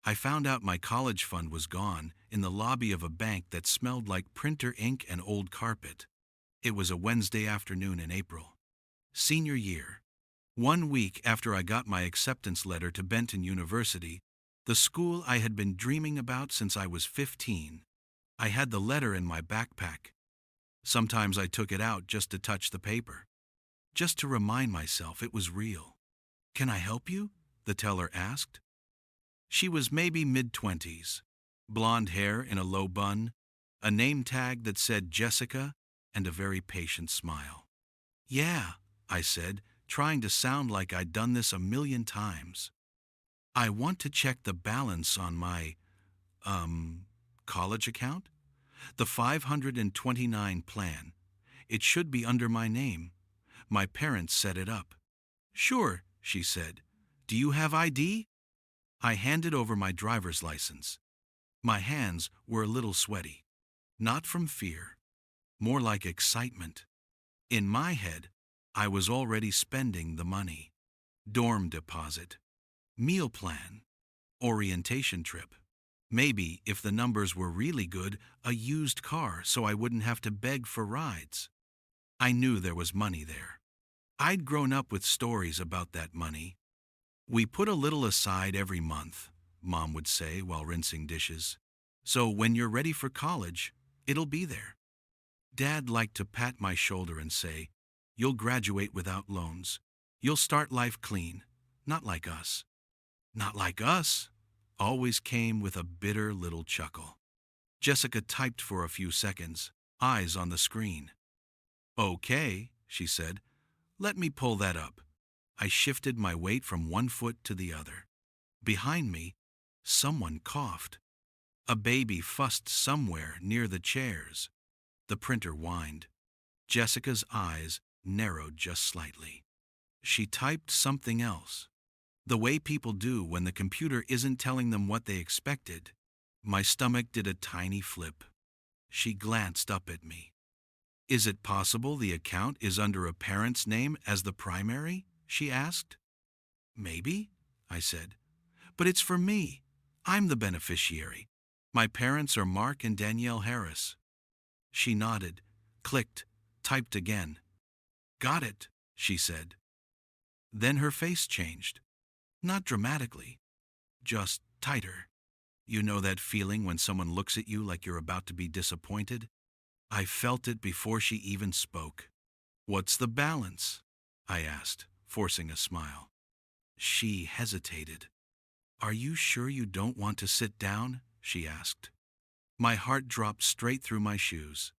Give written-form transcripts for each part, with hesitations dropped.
I found out my college fund was gone in the lobby of a bank that smelled like printer ink and old carpet. It was a Wednesday afternoon in April. Senior year. 1 week after I got my acceptance letter to Benton University, the school I had been dreaming about since I was 15. I had the letter in my backpack. Sometimes I took it out just to touch the paper, just to remind myself it was real. "Can I help you?" the teller asked. She was maybe mid-20s, blonde hair in a low bun, a name tag that said Jessica, and a very patient smile. "Yeah," I said, trying to sound like I'd done this a million times. "I want to check the balance on my, college account? The 529 plan. It should be under my name. My parents set it up." "Sure," she said. "Do you have ID?" I handed over my driver's license. My hands were a little sweaty. Not from fear, more like excitement. In my head, I was already spending the money. Dorm deposit, meal plan, orientation trip. Maybe, if the numbers were really good, a used car so I wouldn't have to beg for rides. I knew there was money there. I'd grown up with stories about that money. "We put a little aside every month," Mom would say while rinsing dishes. "So when you're ready for college, it'll be there." Dad liked to pat my shoulder and say, "You'll graduate without loans. You'll start life clean. Not like us." "Not like us," always came with a bitter little chuckle. Jessica typed for a few seconds, eyes on the screen. "Okay," she said. "Let me pull that up." I shifted my weight from one foot to the other. Behind me, someone coughed. A baby fussed somewhere near the chairs. The printer whined. Jessica's eyes narrowed just slightly. She typed something else, the way people do when the computer isn't telling them what they expected. My stomach did a tiny flip. She glanced up at me. "Is it possible the account is under a parent's name as the primary?" she asked. "Maybe," I said. "But it's for me. I'm the beneficiary. My parents are Mark and Danielle Harris." She nodded, clicked, typed again. "Got it," she said. Then her face changed. Not dramatically, just tighter. You know that feeling when someone looks at you like you're about to be disappointed? I felt it before she even spoke. "What's the balance?" I asked, forcing a smile. She hesitated. "Are you sure you don't want to sit down?" she asked. My heart dropped straight through my shoes.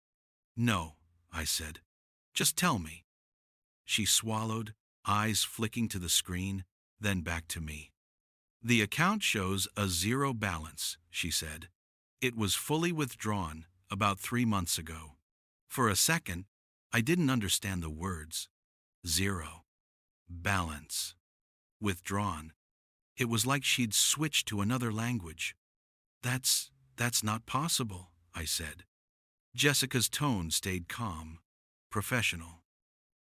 "No," I said. "Just tell me." She swallowed, eyes flicking to the screen, then back to me. "The account shows a zero balance," she said. "It was fully withdrawn about 3 months ago." For a second, I didn't understand the words. Zero. Balance. Withdrawn. It was like she'd switched to another language. That's not possible," I said. Jessica's tone stayed calm, professional.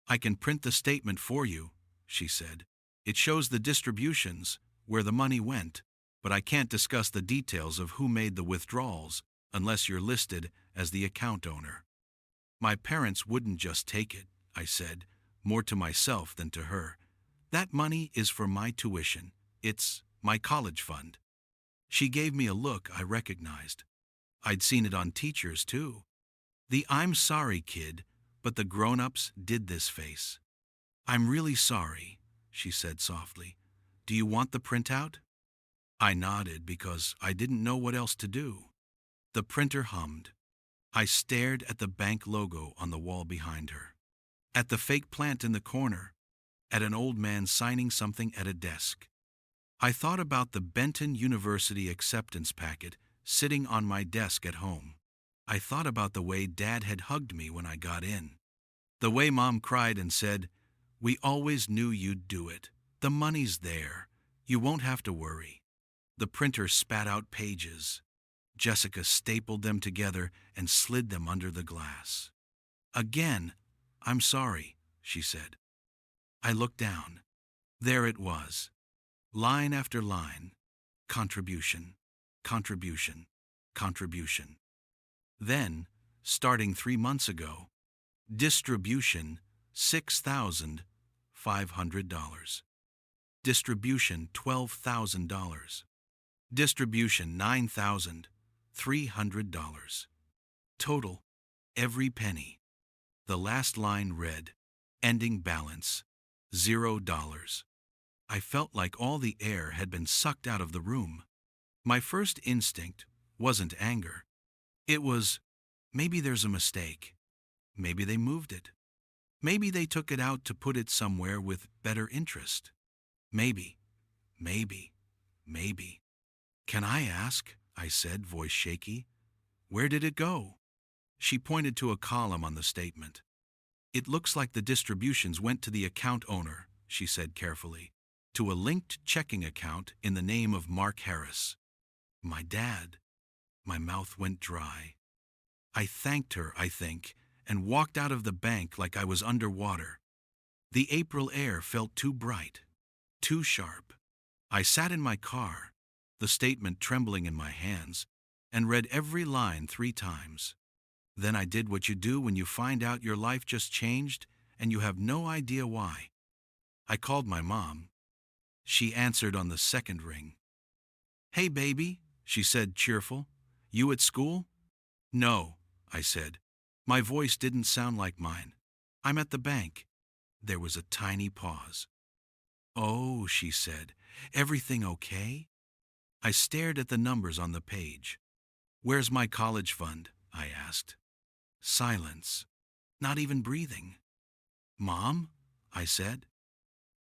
"I can print the statement for you," she said. "It shows the distributions, where the money went, but I can't discuss the details of who made the withdrawals unless you're listed as the account owner." "My parents wouldn't just take it," I said, more to myself than to her. "That money is for my tuition. It's my college fund." She gave me a look I recognized. I'd seen it on teachers, too. The "I'm sorry, kid, but the grown-ups did this" face. "I'm really sorry," she said softly. "Do you want the printout?" I nodded because I didn't know what else to do. The printer hummed. I stared at the bank logo on the wall behind her, at the fake plant in the corner, at an old man signing something at a desk. I thought about the Benton University acceptance packet sitting on my desk at home. I thought about the way Dad had hugged me when I got in. The way Mom cried and said, "We always knew you'd do it. The money's there. You won't have to worry." The printer spat out pages. Jessica stapled them together and slid them under the glass. "Again, I'm sorry," she said. I looked down. There it was, line after line. contribution, contribution, contribution. Then, starting 3 months ago, distribution $6,500. Distribution $12,000. Distribution $9,300. Total, every penny. The last line read, ending balance, $0. I felt like all the air had been sucked out of the room. My first instinct wasn't anger. It was, maybe there's a mistake. Maybe they moved it. Maybe they took it out to put it somewhere with better interest. Maybe. Can I ask? I said, voice shaky. Where did it go? She pointed to a column on the statement. It looks like the distributions went to the account owner, she said carefully, to a linked checking account in the name of Mark Harris. My dad. My mouth went dry. I thanked her, I think, and walked out of the bank like I was underwater. The April air felt too bright, too sharp. I sat in my car, the statement trembling in my hands, and read every line 3 times. Then I did what you do when you find out your life just changed and you have no idea why. I called my mom. She answered on the second ring. Hey, baby, she said, cheerful. You at school? No, I said. My voice didn't sound like mine. I'm at the bank. There was a tiny pause. Oh, she said. Everything okay? I stared at the numbers on the page. Where's my college fund? I asked. Silence. Not even breathing. Mom? I said.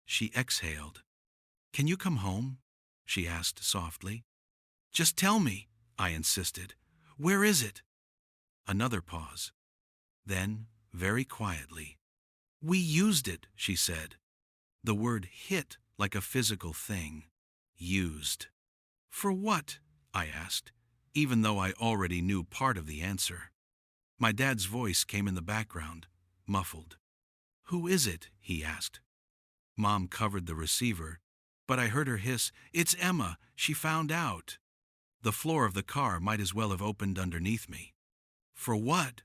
She exhaled. Can you come home? She asked softly. Just tell me, I insisted. Where is it? Another pause. Then, very quietly, we used it, she said. The word hit like a physical thing. Used. For what? I asked, even though I already knew part of the answer. My dad's voice came in the background, muffled. Who is it? He asked. Mom covered the receiver, but I heard her hiss, It's Emma, she found out. The floor of the car might as well have opened underneath me. For what?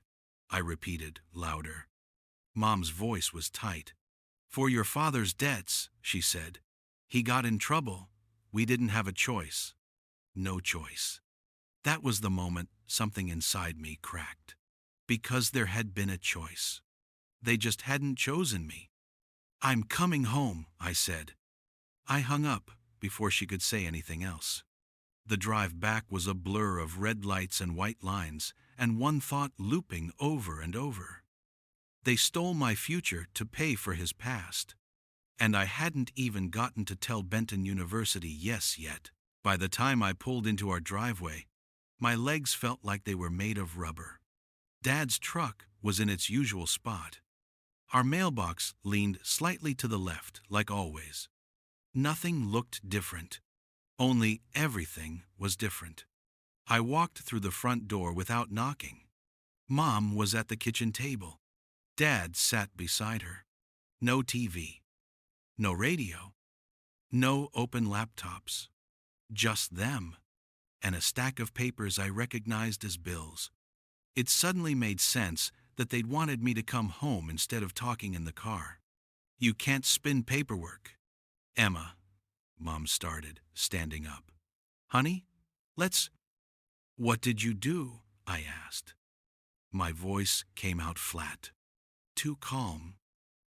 I repeated, louder. Mom's voice was tight. For your father's debts, she said. He got in trouble. We didn't have a choice. No choice. That was the moment something inside me cracked. Because there had been a choice. They just hadn't chosen me. I'm coming home, I said. I hung up before she could say anything else. The drive back was a blur of red lights and white lines, and one thought looping over and over. They stole my future to pay for his past. And I hadn't even gotten to tell Benton University yes yet. By the time I pulled into our driveway, my legs felt like they were made of rubber. Dad's truck was in its usual spot. Our mailbox leaned slightly to the left, like always. Nothing looked different. Only everything was different. I walked through the front door without knocking. Mom was at the kitchen table. Dad sat beside her. No TV. No radio. No open laptops. Just them. And a stack of papers I recognized as bills. It suddenly made sense that they'd wanted me to come home instead of talking in the car. You can't spin paperwork. Emma, Mom started, standing up. Honey, let's... What did you do? I asked. My voice came out flat. Too calm.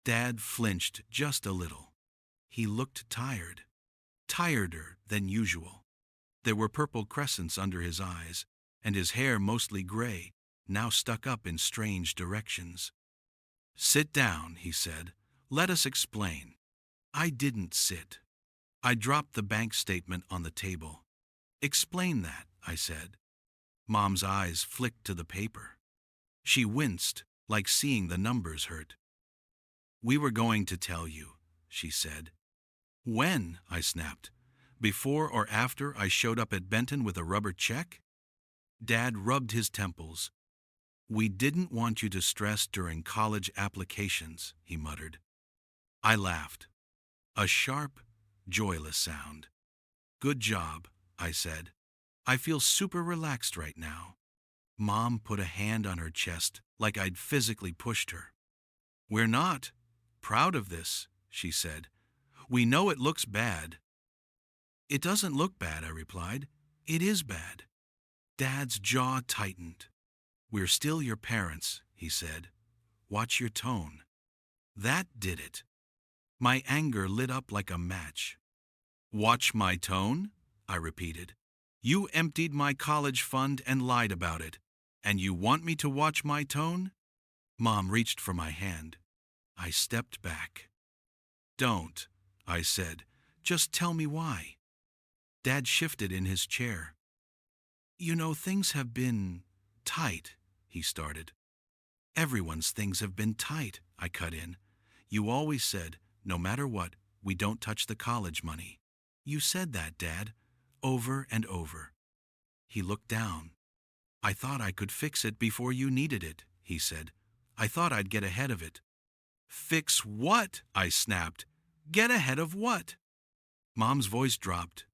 Dad flinched just a little. He looked tired. Tireder than usual. There were purple crescents under his eyes, and his hair, mostly gray, now stuck up in strange directions. Sit down, he said. Let us explain. I didn't sit. I dropped the bank statement on the table. Explain that, I said. Mom's eyes flicked to the paper. She winced, like seeing the numbers hurt. We were going to tell you, she said. When? I snapped. Before or after I showed up at Benton with a rubber check? Dad rubbed his temples. We didn't want you to stress during college applications, he muttered. I laughed. A sharp, joyless sound. Good job, I said. I feel super relaxed right now. Mom put a hand on her chest like I'd physically pushed her. We're not proud of this, she said. We know it looks bad. It doesn't look bad, I replied. It is bad. Dad's jaw tightened. We're still your parents, he said. Watch your tone. That did it. My anger lit up like a match. Watch my tone? I repeated. You emptied my college fund and lied about it. And you want me to watch my tone? Mom reached for my hand. I stepped back. Don't, I said. Just tell me why. Dad shifted in his chair. You know, things have been tight, he started. Everyone's things have been tight, I cut in. You always said, no matter what, we don't touch the college money. You said that, Dad, over and over. He looked down. I thought I could fix it before you needed it, he said. I thought I'd get ahead of it. Fix what? I snapped. Get ahead of what? Mom's voice dropped.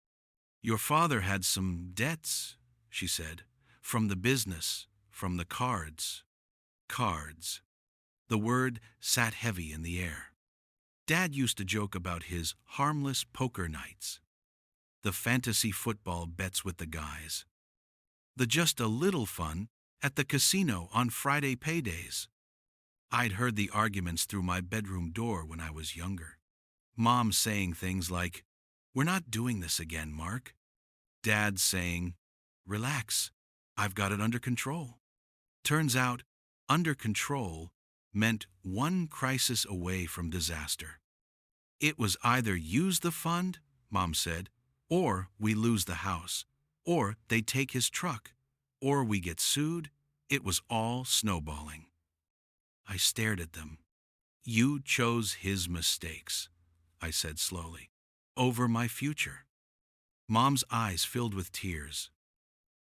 Your father had some debts, she said, from the business, from the cards. Cards. The word sat heavy in the air. Dad used to joke about his harmless poker nights, the fantasy football bets with the guys, the just a little fun at the casino on Friday paydays. I'd heard the arguments through my bedroom door when I was younger. Mom saying things like, "We're not doing this again, Mark." Dad saying, "Relax, I've got it under control." Turns out, under control meant one crisis away from disaster. It was either use the fund, Mom said, or we lose the house, or they take his truck, or we get sued. It was all snowballing. I stared at them. You chose his mistakes, I said slowly, over my future. Mom's eyes filled with tears.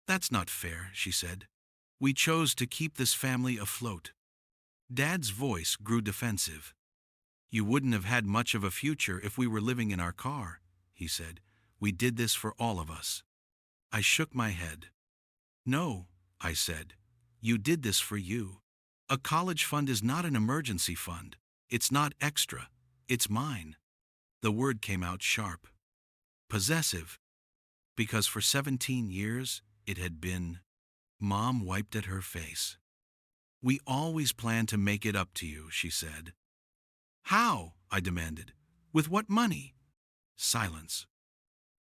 That's not fair, she said. We chose to keep this family afloat. Dad's voice grew defensive. You wouldn't have had much of a future if we were living in our car, he said. We did this for all of us. I shook my head. No, I said. You did this for you. A college fund is not an emergency fund. It's not extra. It's mine. The word came out sharp. Possessive. Because for 17 years, it had been. Mom wiped at her face. We always planned to make it up to you, she said. How? I demanded. With what money? Silence.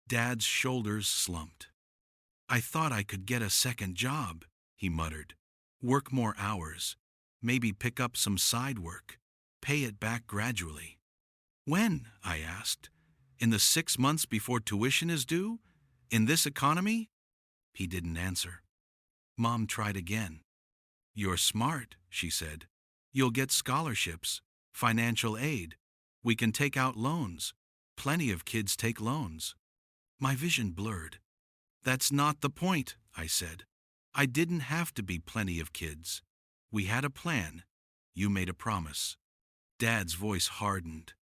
Dad's shoulders slumped. I thought I could get a second job, he muttered. Work more hours. Maybe pick up some side work. Pay it back gradually. When? I asked. In the 6 months before tuition is due? In this economy? He didn't answer. Mom tried again. You're smart, she said. You'll get scholarships, financial aid. We can take out loans. Plenty of kids take loans. My vision blurred. That's not the point, I said. I didn't have to be plenty of kids. We had a plan. You made a promise. Dad's voice hardened.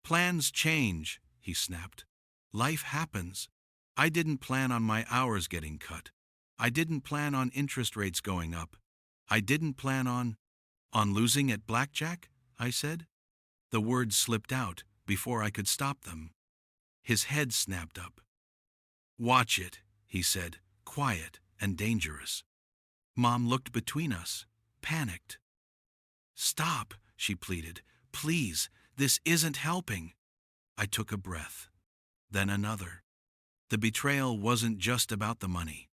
Plans change, he snapped. Life happens. I didn't plan on my hours getting cut. I didn't plan on interest rates going up. I didn't plan on losing at blackjack, I said. The words slipped out before I could stop them. His head snapped up. Watch it, he said, quiet and dangerous. Mom looked between us, panicked. Stop, she pleaded. Please, this isn't helping. I took a breath, then another. The betrayal wasn't just about the money.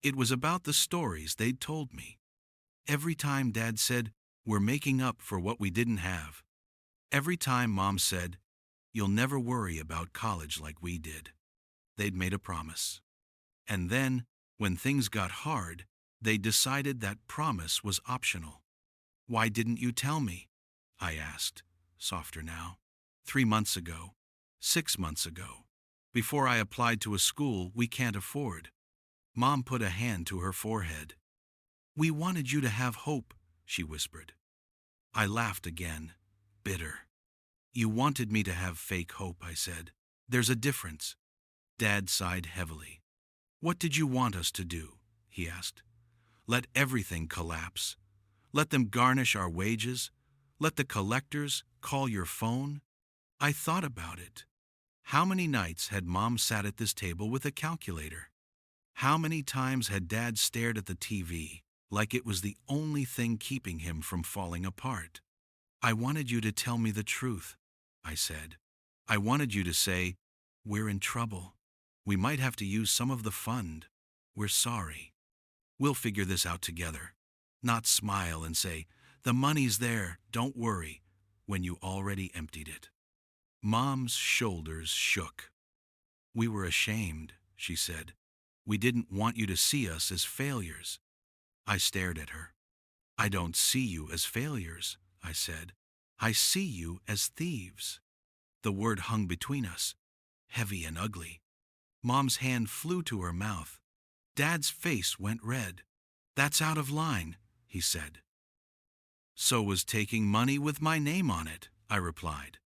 It was about the stories they'd told me. Every time Dad said, we're making up for what we didn't have. Every time Mom said, you'll never worry about college like we did. They'd made a promise. And then, when things got hard, they decided that promise was optional. Why didn't you tell me? I asked, softer now. 3 months ago, 6 months ago, before I applied to a school we can't afford. Mom put a hand to her forehead. We wanted you to have hope, she whispered. I laughed again, bitter. You wanted me to have fake hope, I said. There's a difference. Dad sighed heavily. What did you want us to do? He asked. Let everything collapse? Let them garnish our wages? Let the collectors call your phone? I thought about it. How many nights had Mom sat at this table with a calculator? How many times had Dad stared at the TV like it was the only thing keeping him from falling apart? I wanted you to tell me the truth, I said. I wanted you to say, we're in trouble. We might have to use some of the fund. We're sorry. We'll figure this out together. Not smile and say, the money's there, don't worry, when you already emptied it. Mom's shoulders shook. We were ashamed, she said. We didn't want you to see us as failures. I stared at her. I don't see you as failures, I said. I see you as thieves. The word hung between us, heavy and ugly. Mom's hand flew to her mouth. Dad's face went red. That's out of line, he said. So was taking money with my name on it, I replied.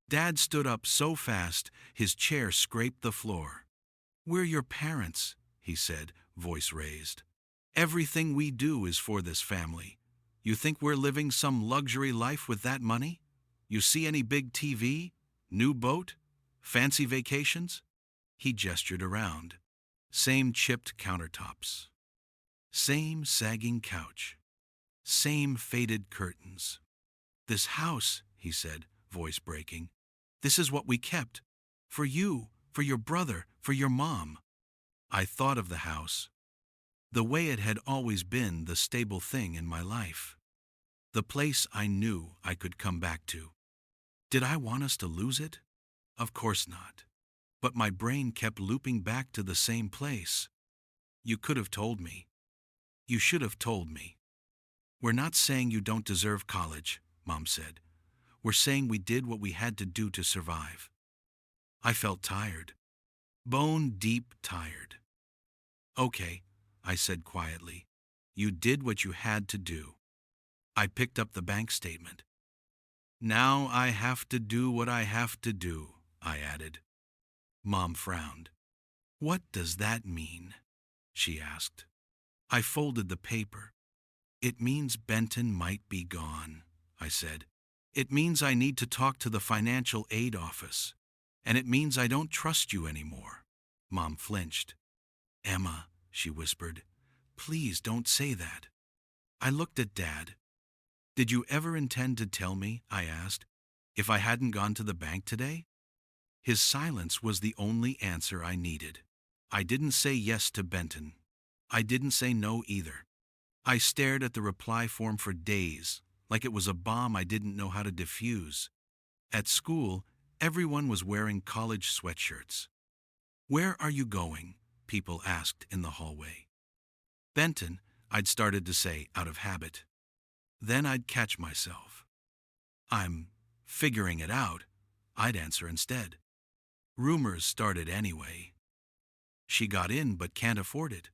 Dad stood up so fast, his chair scraped the floor. We're your parents, he said, voice raised. Everything we do is for this family. You think we're living some luxury life with that money? You see any big TV? New boat? Fancy vacations? He gestured around. Same chipped countertops. Same sagging couch. Same faded curtains. This house, he said, voice breaking. This is what we kept. For you, for your brother, for your mom. I thought of the house. The way it had always been the stable thing in my life. The place I knew I could come back to. Did I want us to lose it? Of course not. But my brain kept looping back to the same place. You could have told me. You should have told me. We're not saying you don't deserve college, Mom said. We're saying we did what we had to do to survive. I felt tired. Bone deep tired. Okay, I said quietly. You did what you had to do. I picked up the bank statement. Now I have to do what I have to do, I added. Mom frowned. What does that mean? She asked. I folded the paper. It means Benton might be gone, I said. It means I need to talk to the financial aid office. And it means I don't trust you anymore. Mom flinched. Emma, she whispered, please don't say that. I looked at Dad. Did you ever intend to tell me, I asked, if I hadn't gone to the bank today? His silence was the only answer I needed. I didn't say yes to Benton. I didn't say no either. I stared at the reply form for days, like it was a bomb I didn't know how to defuse. At school, everyone was wearing college sweatshirts. Where are you going? People asked in the hallway. Benton, I'd started to say out of habit. Then I'd catch myself. I'm figuring it out, I'd answer instead. Rumors started anyway. She got in but can't afford it.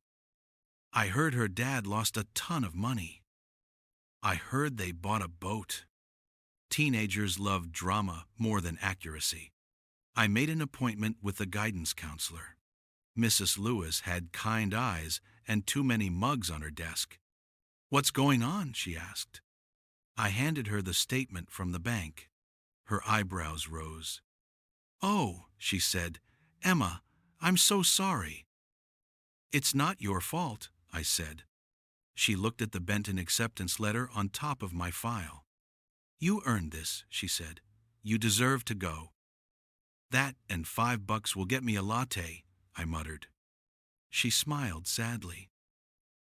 I heard her dad lost a ton of money. I heard they bought a boat. Teenagers love drama more than accuracy. I made an appointment with the guidance counselor. Mrs. Lewis had kind eyes and too many mugs on her desk. What's going on? She asked. I handed her the statement from the bank. Her eyebrows rose. Oh, she said, Emma, I'm so sorry. It's not your fault, I said. She looked at the Benton acceptance letter on top of my file. You earned this, she said. You deserve to go. That and $5 will get me a latte, I muttered. She smiled sadly.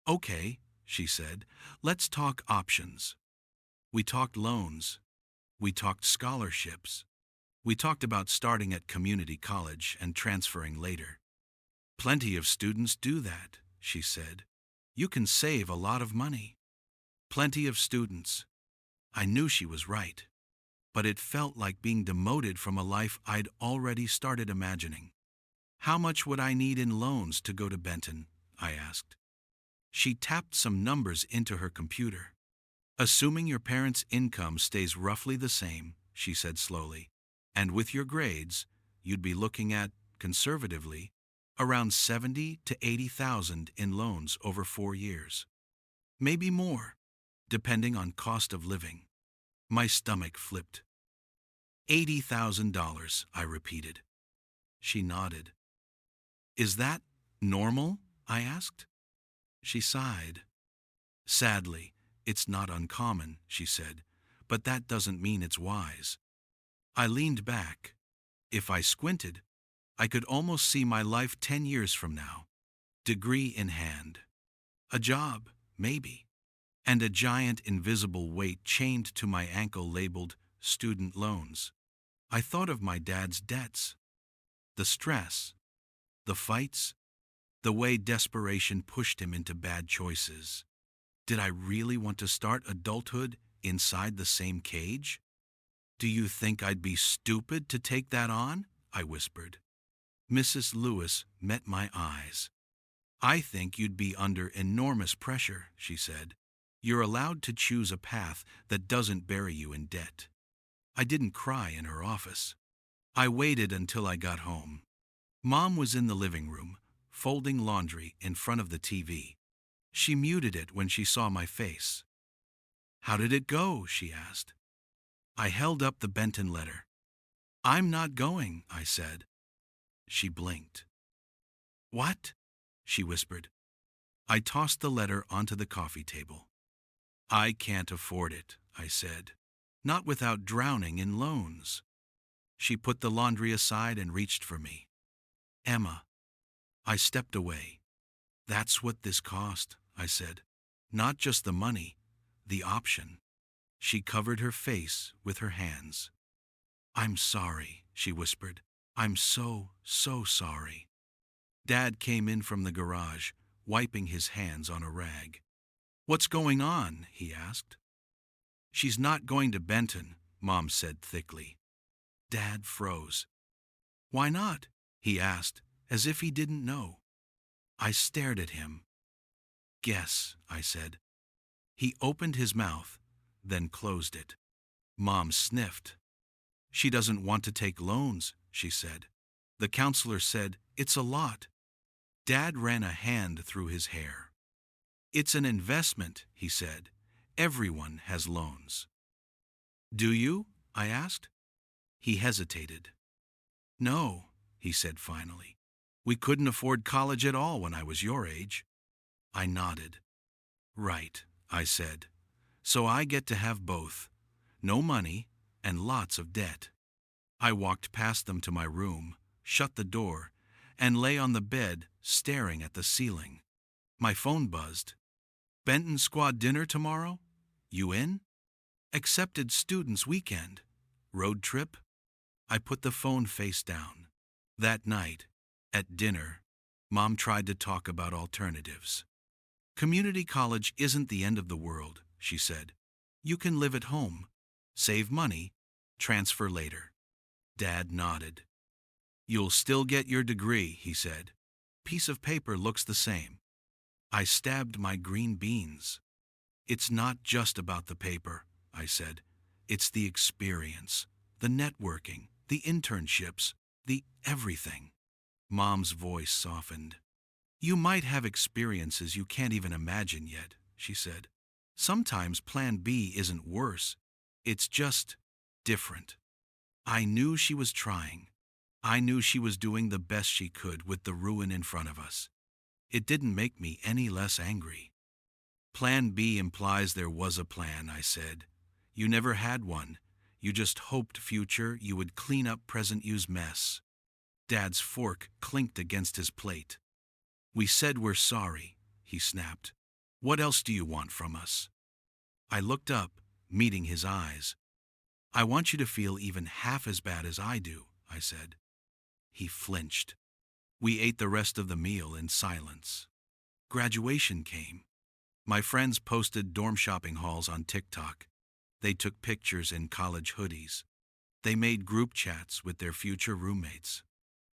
Okay, she said, let's talk options. We talked loans. We talked scholarships. We talked about starting at community college and transferring later. Plenty of students do that, she said. You can save a lot of money. Plenty of students. I knew she was right. But it felt like being demoted from a life I'd already started imagining. How much would I need in loans to go to Benton? I asked. She tapped some numbers into her computer. Assuming your parents' income stays roughly the same, she said slowly, and with your grades, you'd be looking at, conservatively, Around 70 to 80,000 in loans over 4 years. Maybe more, depending on cost of living. My stomach flipped. $80,000, I repeated. She nodded. Is that normal? I asked. She sighed. Sadly, it's not uncommon, she said, but that doesn't mean it's wise. I leaned back. If I squinted, I could almost see my life 10 years from now. Degree in hand. A job, maybe. And a giant invisible weight chained to my ankle labeled student loans. I thought of my dad's debts. The stress. The fights. The way desperation pushed him into bad choices. Did I really want to start adulthood inside the same cage? Do you think I'd be stupid to take that on? I whispered. Mrs. Lewis met my eyes. I think you'd be under enormous pressure, she said. You're allowed to choose a path that doesn't bury you in debt. I didn't cry in her office. I waited until I got home. Mom was in the living room, folding laundry in front of the TV. She muted it when she saw my face. How did it go? She asked. I held up the Benton letter. I'm not going, I said. She blinked. What? She whispered. I tossed the letter onto the coffee table. I can't afford it, I said. Not without drowning in loans. She put the laundry aside and reached for me. Emma. I stepped away. That's what this cost, I said. Not just the money, the option. She covered her face with her hands. I'm sorry, she whispered. I'm so sorry. Dad came in from the garage, wiping his hands on a rag. What's going on? He asked. She's not going to Benton, Mom said thickly. Dad froze. Why not? He asked, as if he didn't know. I stared at him. Guess, I said. He opened his mouth, then closed it. Mom sniffed. She doesn't want to take loans, she said. The counselor said, it's a lot. Dad ran a hand through his hair. It's an investment, he said. Everyone has loans. Do you? I asked. He hesitated. No, he said finally. We couldn't afford college at all when I was your age. I nodded. Right, I said. So I get to have both. No money and lots of debt. I walked past them to my room, shut the door, and lay on the bed staring at the ceiling. My phone buzzed. Benton Squad dinner tomorrow? You in? Accepted students weekend. Road trip? I put the phone face down. That night, at dinner, Mom tried to talk about alternatives. Community college isn't the end of the world, she said. You can live at home, save money, transfer later. Dad nodded. You'll still get your degree, he said. Piece of paper looks the same. I stabbed my green beans. It's not just about the paper, I said. It's the experience, the networking, the internships, the everything. Mom's voice softened. You might have experiences you can't even imagine yet, she said. Sometimes Plan B isn't worse. It's just different. I knew she was trying. I knew she was doing the best she could with the ruin in front of us. It didn't make me any less angry. Plan B implies there was a plan, I said. You never had one. You just hoped future you would clean up present you's mess. Dad's fork clinked against his plate. We said we're sorry, he snapped. What else do you want from us? I looked up, meeting his eyes. I want you to feel even half as bad as I do, I said. He flinched. We ate the rest of the meal in silence. Graduation came. My friends posted dorm shopping hauls on TikTok. They took pictures in college hoodies. They made group chats with their future roommates.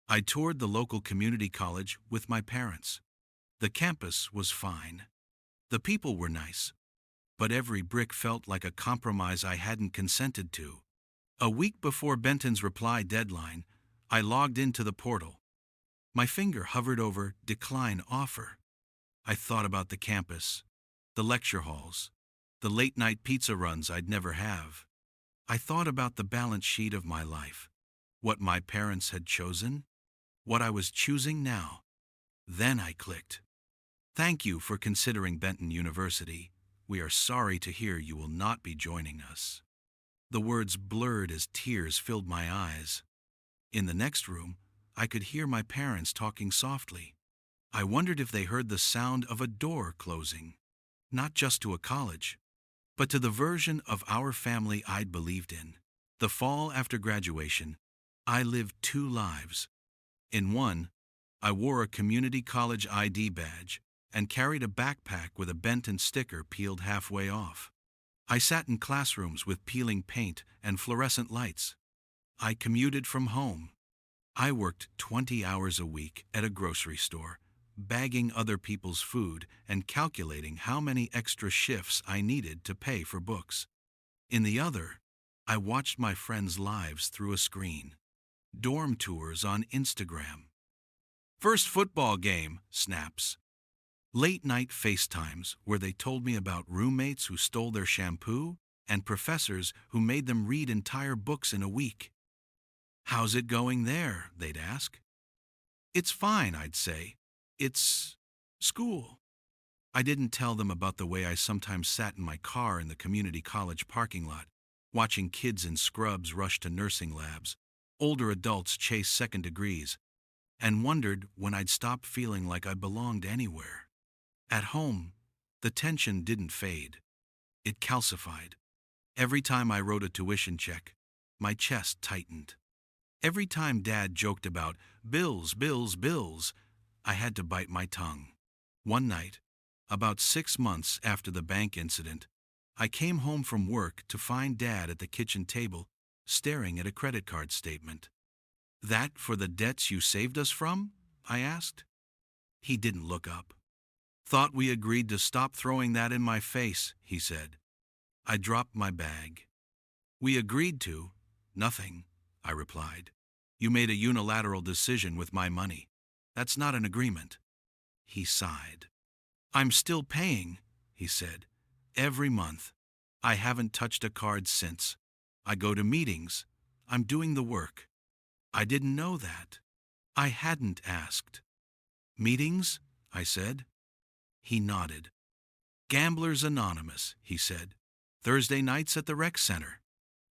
I toured the local community college with my parents. The campus was fine. The people were nice. But every brick felt like a compromise I hadn't consented to. A week before Benton's reply deadline, I logged into the portal. My finger hovered over decline offer. I thought about the campus, the lecture halls, the late-night pizza runs I'd never have. I thought about the balance sheet of my life, what my parents had chosen, what I was choosing now. Then I clicked. Thank you for considering Benton University. We are sorry to hear you will not be joining us. The words blurred as tears filled my eyes. In the next room, I could hear my parents talking softly. I wondered if they heard the sound of a door closing, not just to a college, but to the version of our family I'd believed in. The fall after graduation, I lived two lives. In one, I wore a community college ID badge and carried a backpack with a Benton sticker peeled halfway off. I sat in classrooms with peeling paint and fluorescent lights. I commuted from home. I worked 20 hours a week at a grocery store, bagging other people's food and calculating how many extra shifts I needed to pay for books. In the other, I watched my friends' lives through a screen. Dorm tours on Instagram. First football game, snaps. Late-night FaceTimes where they told me about roommates who stole their shampoo and professors who made them read entire books in a week. How's it going there? They'd ask. It's fine, I'd say. It's school. I didn't tell them about the way I sometimes sat in my car in the community college parking lot, watching kids in scrubs rush to nursing labs, older adults chase second degrees, and wondered when I'd stop feeling like I belonged anywhere. At home, the tension didn't fade. It calcified. Every time I wrote a tuition check, my chest tightened. Every time Dad joked about bills, bills, bills, I had to bite my tongue. One night, about 6 months after the bank incident, I came home from work to find Dad at the kitchen table, staring at a credit card statement. That for the debts you saved us from? I asked. He didn't look up. Thought we agreed to stop throwing that in my face, he said. I dropped my bag. We agreed to nothing, I replied. You made a unilateral decision with my money. That's not an agreement. He sighed. I'm still paying, he said. Every month. I haven't touched a card since. I go to meetings. I'm doing the work. I didn't know that. I hadn't asked. Meetings? I said. He nodded. Gamblers Anonymous, he said. Thursday nights at the rec center.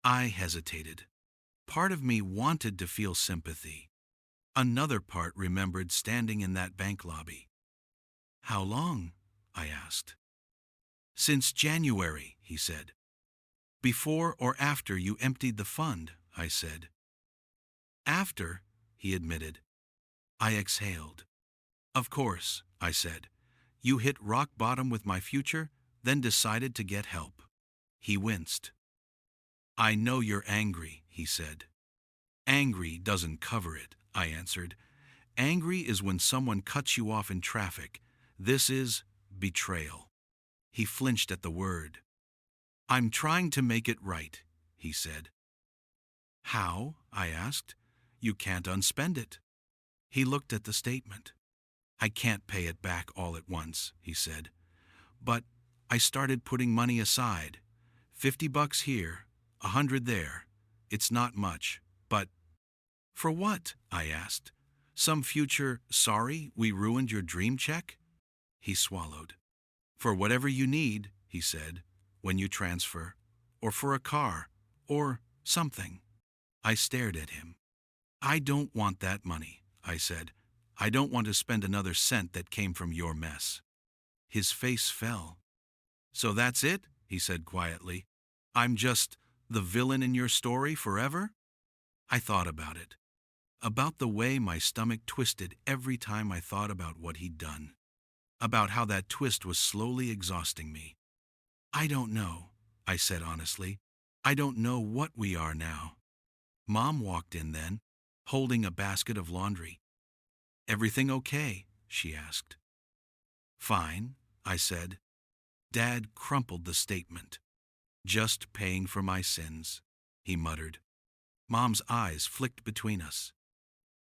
I hesitated. Part of me wanted to feel sympathy. Another part remembered standing in that bank lobby. How long? I asked. Since January, he said. Before or after you emptied the fund, I said. After, he admitted. I exhaled. Of course, I said. You hit rock bottom with my future, then decided to get help. He winced. I know you're angry, he said. Angry doesn't cover it, I answered. Angry is when someone cuts you off in traffic. This is betrayal. He flinched at the word. I'm trying to make it right, he said. How? I asked. You can't unspend it. He looked at the statement. I can't pay it back all at once, he said. But I started putting money aside. $50 here, $100 there. It's not much, but... For what? I asked. Some future, sorry, we ruined your dream check? He swallowed. For whatever you need, he said, when you transfer, or for a car, or something. I stared at him. I don't want that money, I said. I don't want to spend another cent that came from your mess. His face fell. So that's it, he said quietly. I'm just the villain in your story forever? I thought about it. About the way my stomach twisted every time I thought about what he'd done. About how that twist was slowly exhausting me. I don't know, I said honestly. I don't know what we are now. Mom walked in then, holding a basket of laundry. Everything okay? She asked. Fine, I said. Dad crumpled the statement. Just paying for my sins, he muttered. Mom's eyes flicked between us.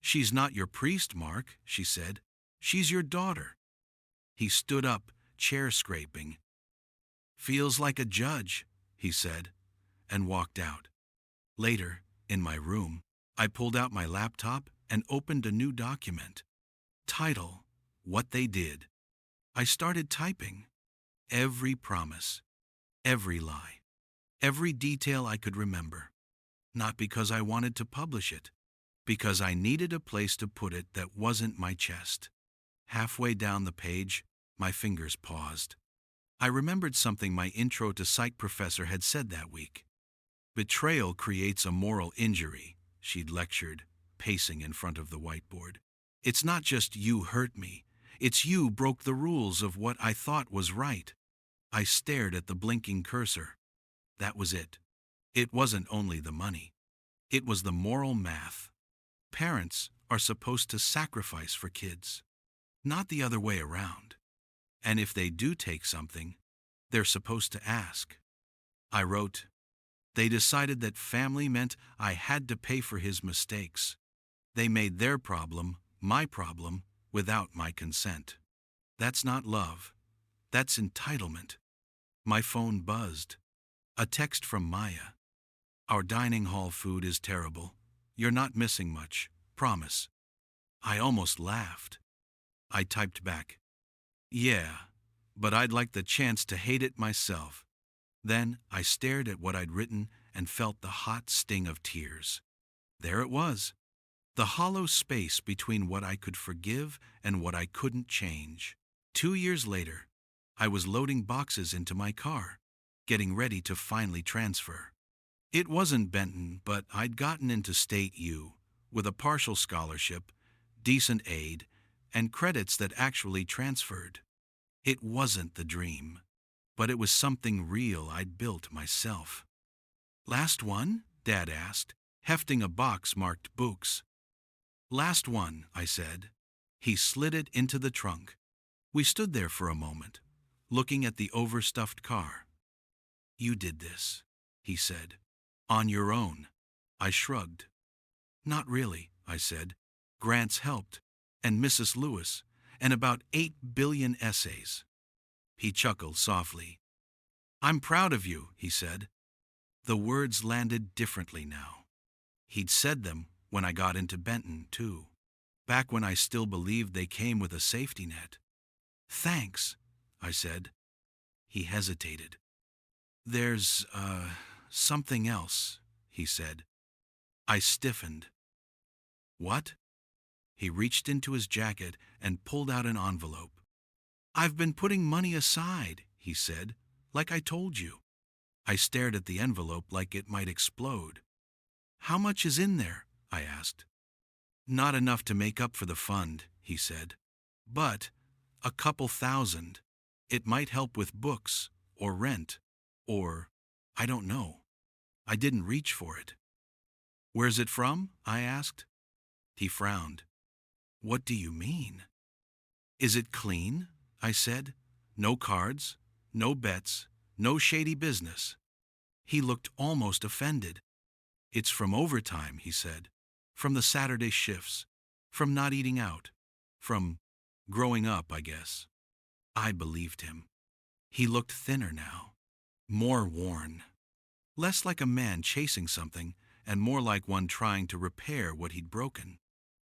She's not your priest, Mark, she said. She's your daughter. He stood up, chair scraping. Feels like a judge, he said, and walked out. Later, in my room, I pulled out my laptop and opened a new document. Title, What They Did. I started typing. Every promise, every lie, every detail I could remember. Not because I wanted to publish it, because I needed a place to put it that wasn't my chest. Halfway down the page, my fingers paused. I remembered something my intro to psych professor had said that week. Betrayal creates a moral injury, she'd lectured, pacing in front of the whiteboard. It's not just you hurt me, it's you broke the rules of what I thought was right. I stared at the blinking cursor. That was it. It wasn't only the money. It was the moral math. Parents are supposed to sacrifice for kids, not the other way around. And if they do take something, they're supposed to ask. I wrote, they decided that family meant I had to pay for his mistakes. They made their problem my problem without my consent. That's not love. That's entitlement. My phone buzzed. A text from Maya. Our dining hall food is terrible. You're not missing much, promise. I almost laughed. I typed back, yeah, but I'd like the chance to hate it myself. Then I stared at what I'd written and felt the hot sting of tears. There it was, the hollow space between what I could forgive and what I couldn't change. 2 years later, I was loading boxes into my car, getting ready to finally transfer. It wasn't Benton, but I'd gotten into State U with a partial scholarship, decent aid, and credits that actually transferred. It wasn't the dream, but it was something real I'd built myself. Last one? Dad asked, hefting a box marked books. Last one, I said. He slid it into the trunk. We stood there for a moment, looking at the overstuffed car. You did this, he said. On your own. I shrugged. Not really, I said. Grants helped, and Mrs. Lewis, and about 8 billion essays. He chuckled softly. I'm proud of you, he said. The words landed differently now. He'd said them when I got into Benton, too. Back when I still believed they came with a safety net. Thanks, I said. He hesitated. There's, something else, he said. I stiffened. What? He reached into his jacket and pulled out an envelope. I've been putting money aside, he said, like I told you. I stared at the envelope like it might explode. How much is in there? I asked. Not enough to make up for the fund, he said. But a couple thousand. It might help with books, or rent, or I don't know. I didn't reach for it. Where's it from? I asked. He frowned. What do you mean? Is it clean? I said. No cards, no bets, no shady business. He looked almost offended. It's from overtime, he said. From the Saturday shifts. From not eating out. From growing up, I guess. I believed him. He looked thinner now. More worn. Less like a man chasing something, and more like one trying to repair what he'd broken.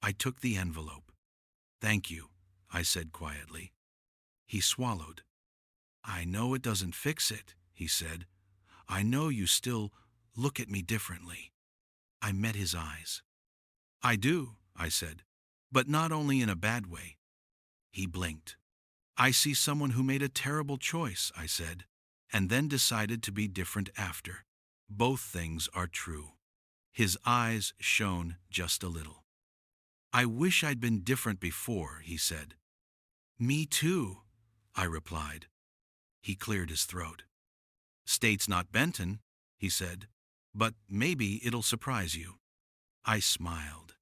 I took the envelope. Thank you, I said quietly. He swallowed. I know it doesn't fix it, he said. I know you still look at me differently. I met his eyes. I do, I said, but not only in a bad way. He blinked. I see someone who made a terrible choice, I said, and then decided to be different after. Both things are true. His eyes shone just a little. I wish I'd been different before, he said. Me too, I replied. He cleared his throat. State's not Benton, he said, but maybe it'll surprise you. I smiled.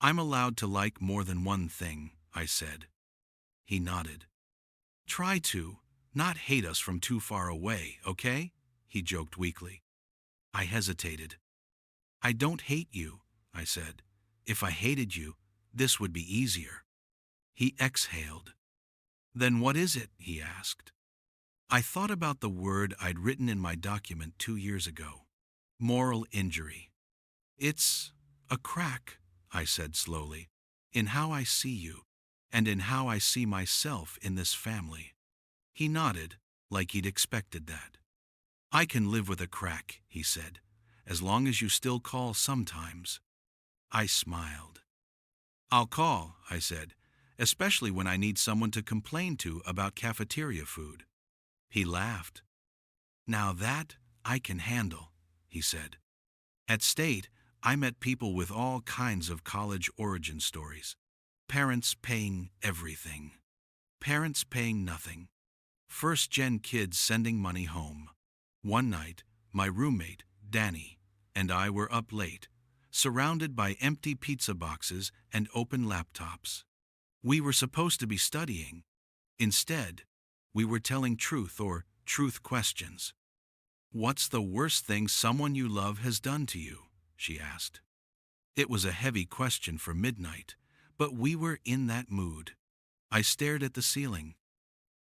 I'm allowed to like more than one thing, I said. He nodded. Try to, not hate us from too far away, okay? He joked weakly. I hesitated. I don't hate you, I said. If I hated you, this would be easier. He exhaled. Then what is it? He asked. I thought about the word I'd written in my document 2 years ago. Moral injury. It's a crack, I said slowly, in how I see you, and in how I see myself in this family. He nodded, like he'd expected that. I can live with a crack, he said, as long as you still call sometimes. I smiled. I'll call, I said, especially when I need someone to complain to about cafeteria food. He laughed. Now that I can handle, he said. At State, I met people with all kinds of college origin stories. Parents paying everything. Parents paying nothing. First-gen kids sending money home. One night, my roommate, Danny, and I were up late, surrounded by empty pizza boxes and open laptops. We were supposed to be studying. Instead, we were telling truth or truth questions. What's the worst thing someone you love has done to you? She asked. It was a heavy question for midnight, but we were in that mood. I stared at the ceiling.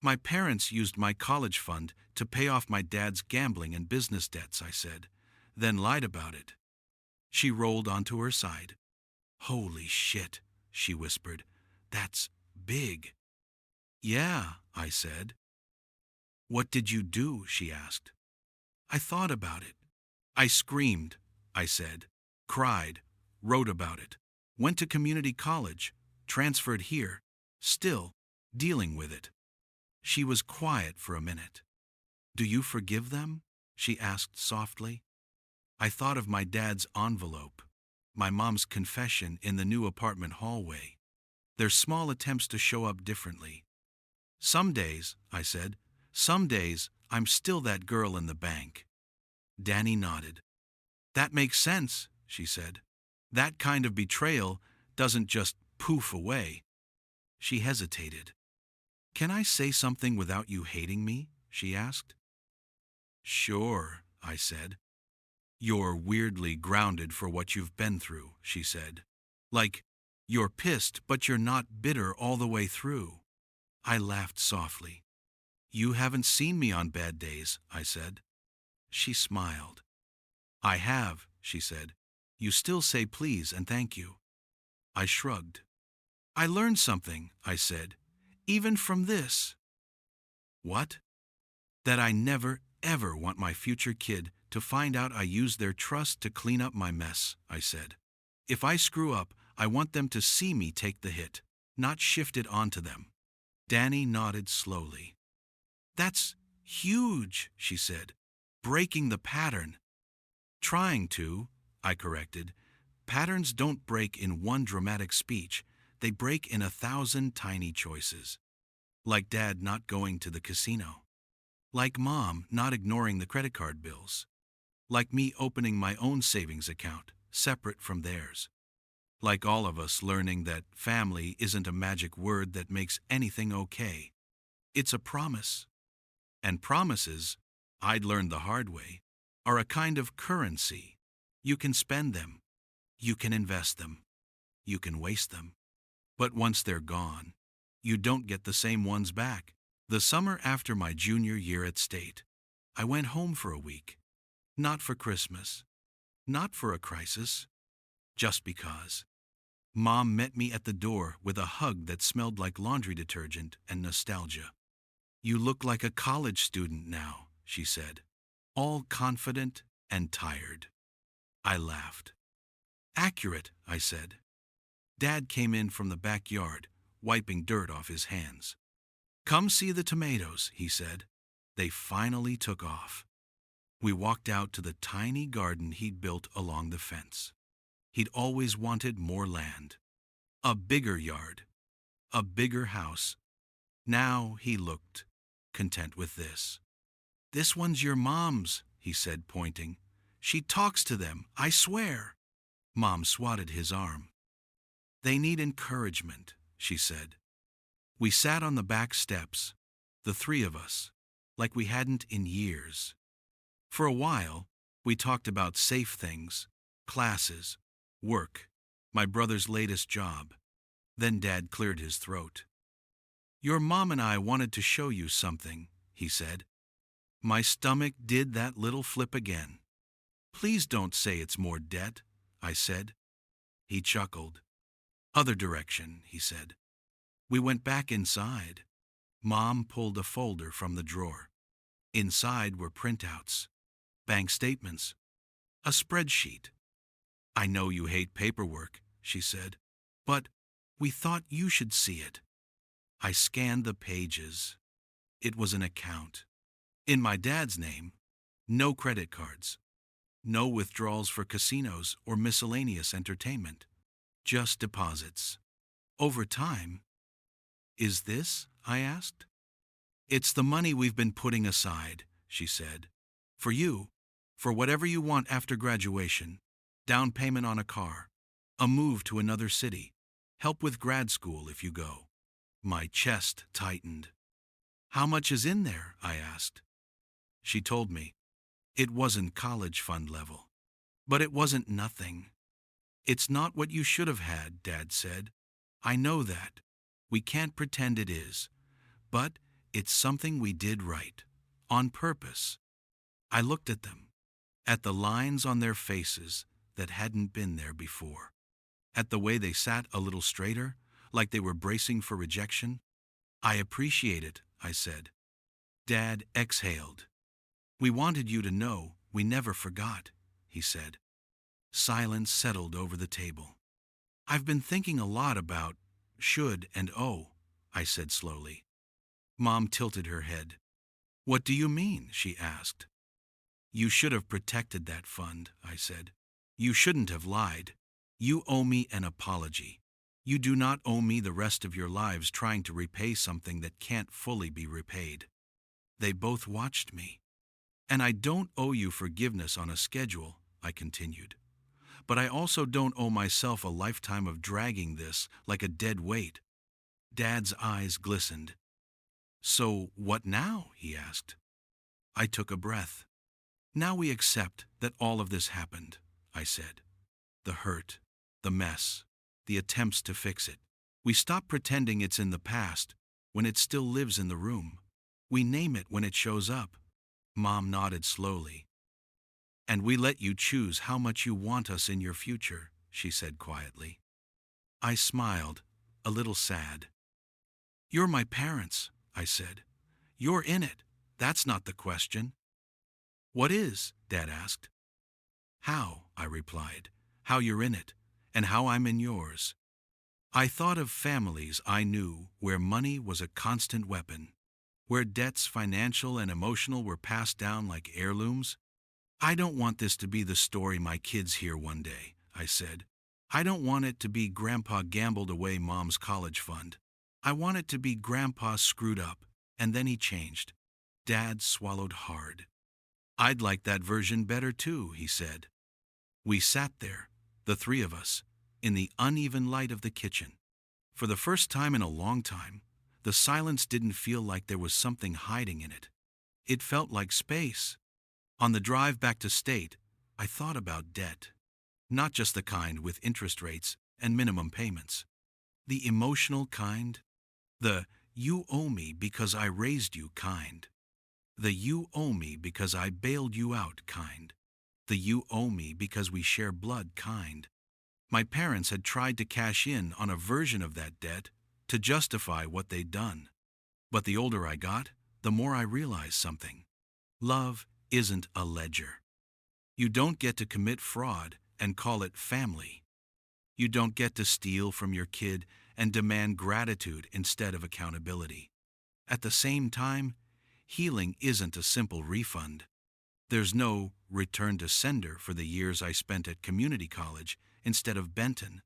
My parents used my college fund to pay off my dad's gambling and business debts, I said, then lied about it. She rolled onto her side. Holy shit, she whispered. That's big. Yeah, I said. What did you do? She asked. I thought about it. I screamed, I said, cried, wrote about it, went to community college, transferred here, still dealing with it. She was quiet for a minute. Do you forgive them? She asked softly. I thought of my dad's envelope, my mom's confession in the new apartment hallway, their small attempts to show up differently. Some days, I said, some days I'm still that girl in the bank. Danny nodded. That makes sense, she said. That kind of betrayal doesn't just poof away. She hesitated. Can I say something without you hating me? She asked. Sure, I said. You're weirdly grounded for what you've been through, she said. Like, you're pissed, but you're not bitter all the way through. I laughed softly. You haven't seen me on bad days, I said. She smiled. I have, she said. You still say please and thank you. I shrugged. I learned something, I said, even from this. What? That I never, ever want my future kid to find out I used their trust to clean up my mess, I said. If I screw up, I want them to see me take the hit, not shift it onto them. Danny nodded slowly. That's huge, she said. Breaking the pattern. Trying to, I corrected. Patterns don't break in one dramatic speech. They break in 1,000 tiny choices. Like Dad not going to the casino. Like Mom not ignoring the credit card bills. Like me opening my own savings account, separate from theirs. Like all of us learning that family isn't a magic word that makes anything okay. It's a promise. And promises, I'd learned the hard way, are a kind of currency. You can spend them. You can invest them. You can waste them. But once they're gone, you don't get the same ones back. The summer after my junior year at State, I went home for a week. Not for Christmas. Not for a crisis. Just because. Mom met me at the door with a hug that smelled like laundry detergent and nostalgia. You look like a college student now, she said, all confident and tired. I laughed. Accurate, I said. Dad came in from the backyard, wiping dirt off his hands. Come see the tomatoes, he said. They finally took off. We walked out to the tiny garden he'd built along the fence. He'd always wanted more land. A bigger yard. A bigger house. Now he looked content with this. This one's your mom's, he said, pointing. She talks to them, I swear. Mom swatted his arm. They need encouragement, she said. We sat on the back steps, the three of us, like we hadn't in years. For a while, we talked about safe things, classes, work, My brother's latest job. Then Dad cleared his throat. Your mom and I wanted to show you something, he said. My stomach did that little flip again. Please don't say it's more debt, I said. He chuckled. Other direction, he said. We went back inside. Mom pulled a folder from the drawer. Inside were printouts, bank statements, a spreadsheet. I know you hate paperwork, she said, but we thought you should see it. I scanned the pages. It was an account. In my dad's name, no credit cards, no withdrawals for casinos or miscellaneous entertainment, just deposits. Over time. Is this? I asked. It's the money we've been putting aside, she said. For you, for whatever you want after graduation, down payment on a car, a move to another city, help with grad school if you go. My chest tightened. How much is in there? I asked. She told me. It wasn't college fund level. But it wasn't nothing. It's not what you should have had, Dad said. I know that. We can't pretend it is. But it's something we did right. On purpose. I looked at them. At the lines on their faces that hadn't been there before. At the way they sat a little straighter, like they were bracing for rejection. I appreciate it, I said. Dad exhaled. We wanted you to know we never forgot, he said. Silence settled over the table. I've been thinking a lot about should and owe, I said slowly. Mom tilted her head. What do you mean? She asked. You should have protected that fund, I said. You shouldn't have lied. You owe me an apology. You do not owe me the rest of your lives trying to repay something that can't fully be repaid. They both watched me. And I don't owe you forgiveness on a schedule, I continued. But I also don't owe myself a lifetime of dragging this like a dead weight. Dad's eyes glistened. So what now? He asked. I took a breath. Now we accept that all of this happened, I said. The hurt, the mess, the attempts to fix it. We stop pretending it's in the past when it still lives in the room. We name it when it shows up. Mom nodded slowly. And we let you choose how much you want us in your future, she said quietly. I smiled, a little sad. You're my parents, I said. You're in it. That's not the question. What is? Dad asked. How, I replied. How you're in it, and how I'm in yours. I thought of families I knew where money was a constant weapon, where debts, financial and emotional, were passed down like heirlooms. I don't want this to be the story my kids hear one day, I said. I don't want it to be Grandpa gambled away Mom's college fund. I want it to be Grandpa screwed up, and then he changed. Dad swallowed hard. I'd like that version better too, he said. We sat there, the three of us, in the uneven light of the kitchen. For the first time in a long time, the silence didn't feel like there was something hiding in it. It felt like space. On the drive back to state, I thought about debt. Not just the kind with interest rates and minimum payments. The emotional kind. The you owe me because I raised you kind. The you owe me because I bailed you out kind. The you owe me because we share blood kind. My parents had tried to cash in on a version of that debt to justify what they'd done. But the older I got, the more I realized something. Love isn't a ledger. You don't get to commit fraud and call it family. You don't get to steal from your kid and demand gratitude instead of accountability. At the same time, healing isn't a simple refund. There's no return to sender for the years I spent at community college instead of Benton.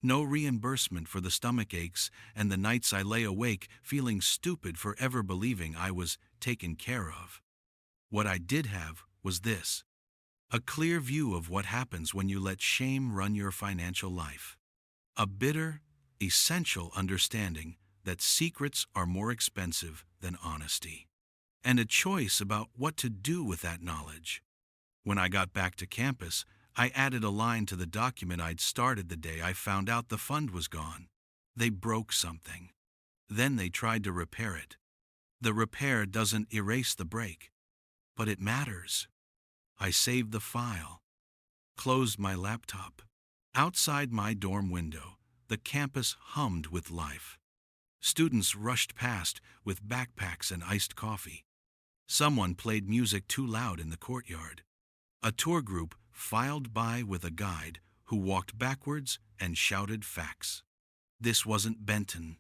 No reimbursement for the stomach aches and the nights I lay awake feeling stupid for ever believing I was taken care of. What I did have was this: a clear view of what happens when you let shame run your financial life. A bitter, essential understanding that secrets are more expensive than honesty. And a choice about what to do with that knowledge. When I got back to campus, I added a line to the document I'd started the day I found out the fund was gone. They broke something. Then they tried to repair it. The repair doesn't erase the break, but it matters. I saved the file, closed my laptop. Outside my dorm window, the campus hummed with life. Students rushed past with backpacks and iced coffee. Someone played music too loud in the courtyard. A tour group filed by with a guide who walked backwards and shouted facts. This wasn't Benton.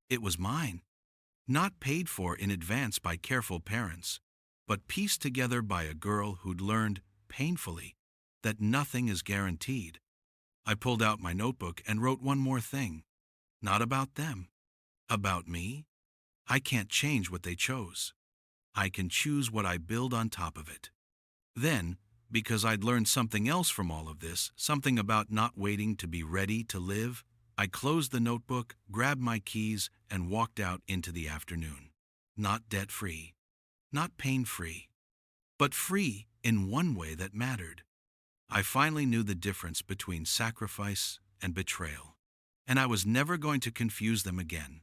It was mine. Not paid for in advance by careful parents, but pieced together by a girl who'd learned, painfully, that nothing is guaranteed. I pulled out my notebook and wrote one more thing. Not about them. About me. I can't change what they chose. I can choose what I build on top of it. Then, because I'd learned something else from all of this, something about not waiting to be ready to live, I closed the notebook, grabbed my keys, and walked out into the afternoon. Not debt-free, not pain-free, but free in one way that mattered. I finally knew the difference between sacrifice and betrayal, and I was never going to confuse them again.